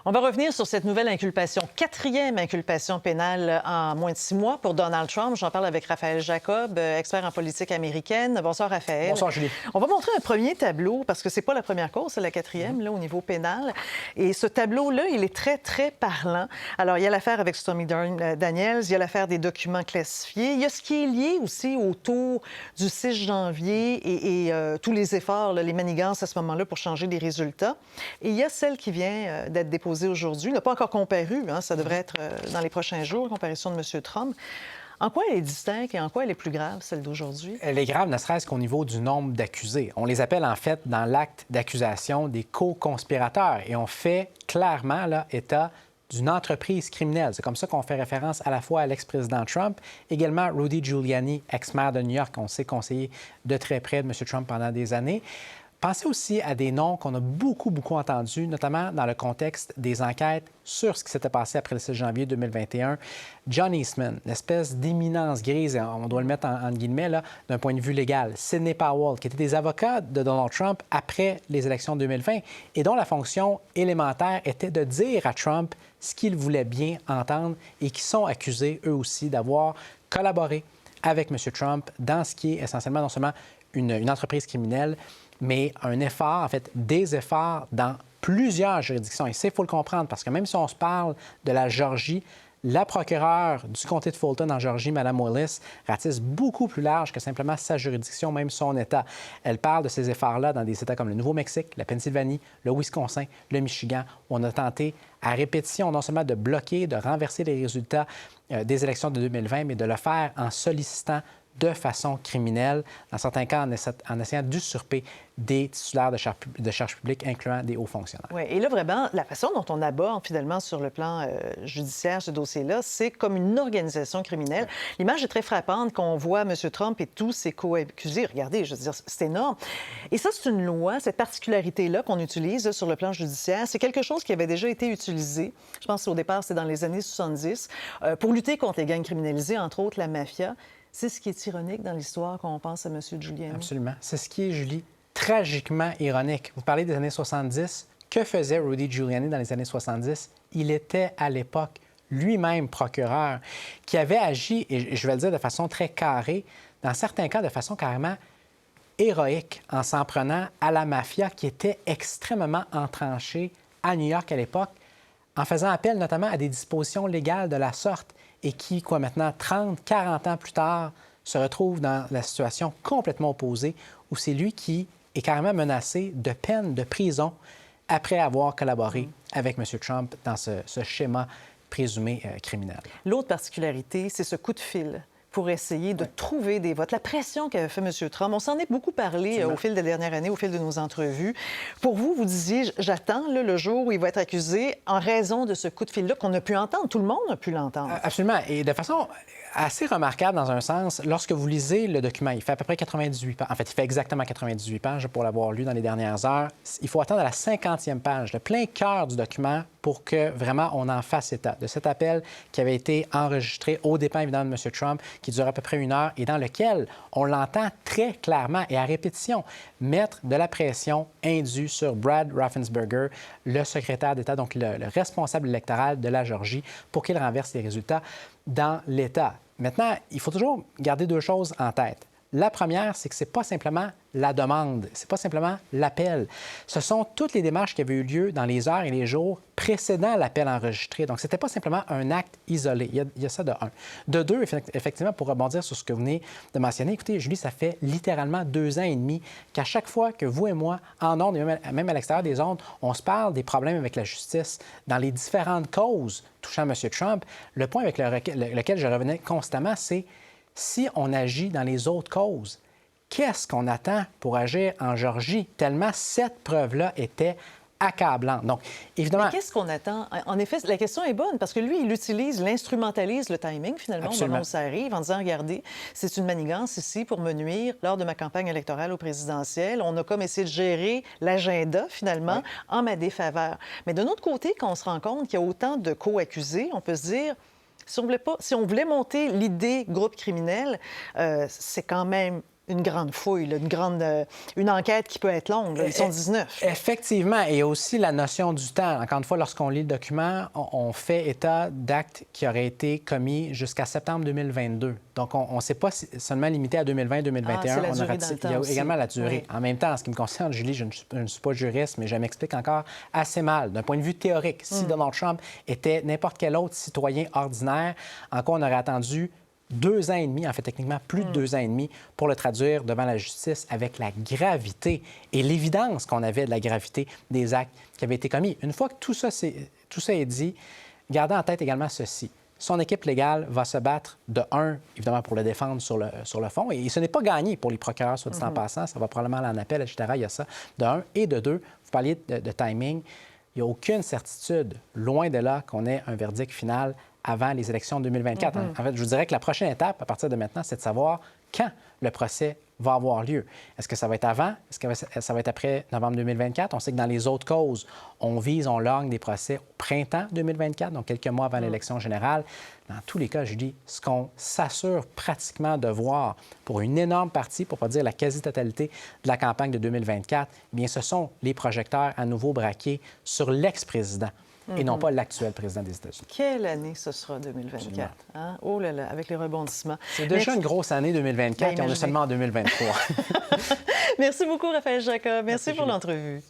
On va revenir sur cette nouvelle inculpation, quatrième inculpation pénale en moins de 6 mois pour Donald Trump. J'en parle avec Raphaël Jacob, expert en politique américaine. Bonsoir, Raphaël. Bonsoir, Julie. On va montrer un premier tableau, parce que c'est pas la première cause, c'est la quatrième, là, au niveau pénal. Et ce tableau-là, il est très, très parlant. Alors, il y a l'affaire avec Stormy Daniels, il y a l'affaire des documents classifiés, il y a ce qui est lié aussi autour du 6 janvier et tous les efforts, là, les manigances à ce moment-là pour changer les résultats. Et il y a celle qui vient d'être déposée aujourd'hui, n'a pas encore comparu, hein, ça devrait être dans les prochains jours, la comparution de M. Trump. En quoi elle est distincte et en quoi elle est plus grave, celle d'aujourd'hui? Elle est grave, ne serait-ce qu'au niveau du nombre d'accusés. On les appelle en fait, dans l'acte d'accusation, des co-conspirateurs. Et on fait clairement là, état d'une entreprise criminelle. C'est comme ça qu'on fait référence à la fois à l'ex-président Trump, également Rudy Giuliani, ex-maire de New York, qu'on sait conseiller de très près de M. Trump pendant des années. Pensez aussi à des noms qu'on a beaucoup entendus, notamment dans le contexte des enquêtes sur ce qui s'était passé après le 6 janvier 2021. John Eastman, l'espèce d'éminence grise, et on doit le mettre en guillemets, là, d'un point de vue légal. Sidney Powell, qui étaient des avocats de Donald Trump après les élections de 2020 et dont la fonction élémentaire était de dire à Trump ce qu'il voulait bien entendre et qui sont accusés, eux aussi, d'avoir collaboré avec M. Trump dans ce qui est essentiellement non seulement une entreprise criminelle, mais un effort, en fait, des efforts dans plusieurs juridictions. Et ça, il faut le comprendre, parce que même si on se parle de la Georgie, la procureure du comté de Fulton en Georgie, Mme Willis, ratisse beaucoup plus large que simplement sa juridiction, même son État. Elle parle de ces efforts-là dans des États comme le Nouveau-Mexique, la Pennsylvanie, le Wisconsin, le Michigan, où on a tenté à répétition non seulement de bloquer, de renverser les résultats des élections de 2020, mais de le faire en sollicitant de façon criminelle, dans certains cas en essayant d'usurper des titulaires de charges publiques, incluant des hauts fonctionnaires. Oui, et là, vraiment, la façon dont on aborde, finalement, sur le plan judiciaire, ce dossier-là, c'est comme une organisation criminelle. Oui. L'image est très frappante qu'on voit M. Trump et tous ses co-accusés. Regardez, je veux dire, c'est énorme. Et ça, c'est une loi, cette particularité-là qu'on utilise là, sur le plan judiciaire. C'est quelque chose qui avait déjà été utilisé, je pense qu'au départ, c'est dans les années 70, pour lutter contre les gangs criminalisés, entre autres la mafia. C'est ce qui est ironique dans l'histoire quand on pense à M. Giuliani. Absolument. C'est ce qui est, Julie, tragiquement ironique. Vous parlez des années 70. Que faisait Rudy Giuliani dans les années 70? Il était, à l'époque, lui-même procureur, qui avait agi, et je vais le dire de façon très carrée, dans certains cas de façon carrément héroïque, en s'en prenant à la mafia qui était extrêmement entranchée à New York à l'époque, en faisant appel notamment à des dispositions légales de la sorte et qui, maintenant, 30, 40 ans plus tard, se retrouve dans la situation complètement opposée, où c'est lui qui est carrément menacé de peine de prison après avoir collaboré avec M. Trump dans ce schéma présumé criminel. L'autre particularité, c'est ce coup de fil pour essayer de trouver des votes. La pression qu'avait fait M. Trump, on s'en est beaucoup parlé au fil des dernières années, au fil de nos entrevues. Pour vous, vous disiez, j'attends le jour où il va être accusé en raison de ce coup de fil-là qu'on a pu entendre. Tout le monde a pu l'entendre. Absolument. Et de façon assez remarquable dans un sens, lorsque vous lisez le document, il fait à peu près 98 pages. En fait, il fait exactement 98 pages pour l'avoir lu dans les dernières heures. Il faut attendre à la 50e page, le plein cœur du document, pour que vraiment on en fasse état de cet appel qui avait été enregistré aux dépens évidemment de M. Trump, qui dure à peu près 1 heure et dans lequel on l'entend très clairement et à répétition mettre de la pression indue sur Brad Raffensperger, le secrétaire d'État, donc le responsable électoral de la Georgie, pour qu'il renverse les résultats dans l'État. Maintenant, il faut toujours garder 2 choses en tête. La première, c'est que ce n'est pas simplement la demande, ce n'est pas simplement l'appel. Ce sont toutes les démarches qui avaient eu lieu dans les heures et les jours précédant l'appel enregistré. Donc, ce n'était pas simplement un acte isolé. Il y a ça de un. De deux, effectivement, pour rebondir sur ce que vous venez de mentionner, écoutez, Julie, ça fait littéralement 2 ans et demi qu'à chaque fois que vous et moi, en ondes et même à l'extérieur des ondes, on se parle des problèmes avec la justice dans les différentes causes touchant M. Trump, le point avec lequel je revenais constamment, c'est si on agit dans les autres causes, qu'est-ce qu'on attend pour agir en Georgie? Tellement cette preuve-là était accablante. Donc, évidemment... Mais qu'est-ce qu'on attend? En effet, la question est bonne, parce que lui, il l'instrumentalise, le timing, finalement, au moment où ça arrive, en disant, regardez, c'est une manigance ici pour me nuire lors de ma campagne électorale au présidentiel. On a comme essayé de gérer l'agenda, finalement, en ma défaveur. Mais d'un autre côté, quand on se rend compte qu'il y a autant de co-accusés, on peut se dire... Si on voulait monter l'idée groupe criminel, c'est quand même une grande fouille, là, une enquête qui peut être longue. Là. Ils sont 19. Effectivement. Et aussi la notion du temps. Encore une fois, lorsqu'on lit le document, on fait état d'actes qui auraient été commis jusqu'à septembre 2022. Donc, on ne s'est pas seulement limité à 2020-2021. C'est la durée dans le temps Il y a aussi. également la durée. Oui. En même temps, en ce qui me concerne, Julie, je ne suis pas juriste, mais je m'explique encore assez mal. D'un point de vue théorique, si Donald Trump était n'importe quel autre citoyen ordinaire, en quoi on aurait attendu 2 ans et demi, en fait, techniquement, plus de 2 ans et demi pour le traduire devant la justice avec la gravité et l'évidence qu'on avait de la gravité des actes qui avaient été commis. Une fois que tout ça est dit, gardez en tête également ceci. Son équipe légale va se battre de un, évidemment, pour le défendre sur le fond. Et ce n'est pas gagné pour les procureurs, soit dit en passant. Ça va probablement aller en appel, etc. Il y a ça de un. Et de deux, vous parliez de timing. Il n'y a aucune certitude, loin de là, qu'on ait un verdict final avant les élections de 2024. En fait, je vous dirais que la prochaine étape, à partir de maintenant, c'est de savoir quand le procès va avoir lieu. Est-ce que ça va être avant? Est-ce que ça va être après novembre 2024? On sait que dans les autres causes, on lorgne des procès au printemps 2024, donc quelques mois avant l'élection générale. Dans tous les cas, je dis, ce qu'on s'assure pratiquement de voir pour une énorme partie, pour ne pas dire la quasi-totalité de la campagne de 2024, eh bien, ce sont les projecteurs à nouveau braqués sur l'ex-président et non pas l'actuel président des États-Unis. Quelle année ce sera 2024? Hein? Oh là là, avec les rebondissements. C'est déjà une grosse année 2024 et on est seulement en 2023. Merci beaucoup, Raphaël Jacob. Merci pour l'entrevue.